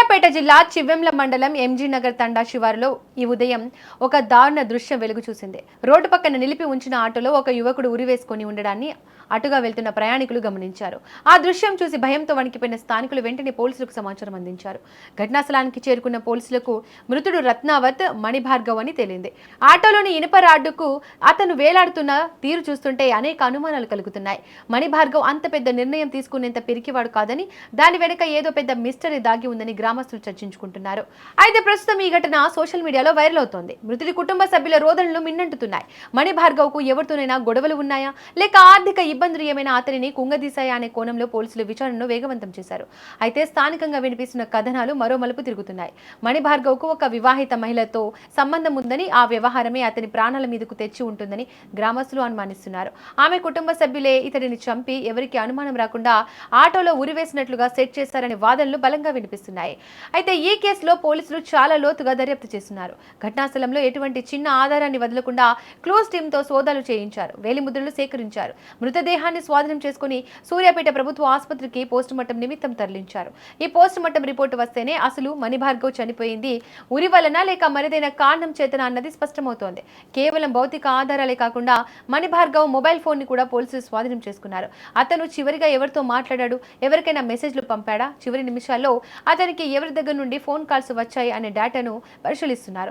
సూర్యాపేట జిల్లా చివ్వెంల మండలం ఎంజీ నగర్ తండా శివారులో ఈ ఉదయం ఒక దారుణ దృశ్యం వెలుగు చూసింది. రోడ్డు పక్కన నిలిపి ఉంచిన ఆటోలో ఒక యువకుడు ఉరివేసుకొని ఉండడాన్ని అటుగా వెళ్తున్న ప్రయాణికులు గమనించారు. ఆ దృశ్యం చూసి భయంతో వణికిపోయిన స్థానికులు వెంటనే పోలీసులకు సమాచారం అందించారు. ఘటనా స్థలానికి చేరుకున్న పోలీసులకు మృతుడు రత్నావత్ మణిభార్గవ్ అని తేలింది. ఆటోలోని ఇనుప రాడ్డుకు అతను వేలాడుతున్న తీరు చూస్తుంటే అనేక అనుమానాలు కలుగుతున్నాయి. మణిభార్గవ్ అంత పెద్ద నిర్ణయం తీసుకునేంత పిరికివాడు కాదని, దాని వెనుక ఏదో పెద్ద మిస్టరీ దాగి ఉందని గ్రామస్తులు చర్చించుకుంటున్నారు. అయితే ప్రస్తుతం ఈ ఘటన సోషల్ మీడియాలో వైరల్ అవుతోంది. మృతుడి కుటుంబ సభ్యుల రోదనలు మిన్నంటున్నాయి. మణిభార్గవ్ కు ఎవరితోనైనా గొడవలు ఉన్నాయా, లేక ఆర్థిక ఇబ్బందులు ఏమైనా అతనిని కుంగదీశాయా అనే కోణంలో పోలీసులు విచారణను వేగవంతం చేశారు. అయితే స్థానికంగా వినిపిస్తున్న కథనాలు మరో మలుపు తిరుగుతున్నాయి. మణిభార్గవ్ కు ఒక వివాహిత మహిళతో సంబంధం ఉందని, ఆ వ్యవహారమే అతని ప్రాణాల మీదకు తెచ్చి ఉంటుందని గ్రామస్తులు అనుమానిస్తున్నారు. ఆమె కుటుంబ సభ్యులే ఇతడిని చంపి ఎవరికి అనుమానం రాకుండా ఆటోలో ఉరివేసినట్లుగా సెట్ చేశారనే వాదనలు బలంగా వినిపిస్తున్నాయి. అయితే ఈ కేసులో పోలీసులు చాలా లోతుగా దర్యాప్తు చేస్తున్నారు. ఘటనా స్థలంలో ఎటువంటి చిన్న ఆధారాన్ని వదలకుండా క్లోజ్ టీంతో సోదాలు చేయించారు. వేలిముద్రలు సేకరించారు. మృతదేహాన్ని స్వాధీనం చేసుకుని సూర్యాపేట ప్రభుత్వ ఆసుపత్రికి పోస్టుమార్టం నిమిత్తం తరలించారు. ఈ పోస్టుమార్టం రిపోర్టు వస్తేనే అసలు మణిభార్గవ్ చనిపోయింది ఉరి వలన లేక మరిదైన కారణం చేతన అన్నది స్పష్టమవుతోంది. కేవలం భౌతిక ఆధారాలే కాకుండా మణిభార్గవ్ మొబైల్ ఫోన్ ని కూడా పోలీసులు స్వాధీనం చేసుకున్నారు. అతను చివరిగా ఎవరితో మాట్లాడాడు, ఎవరికైనా మెసేజ్లు పంపాడా, చివరి నిమిషాల్లో అతనికి ఎవరి దగ్గర నుండి ఫోన్ కాల్స్ వచ్చాయి అనే డేటాను పరిశీలిస్తున్నారు.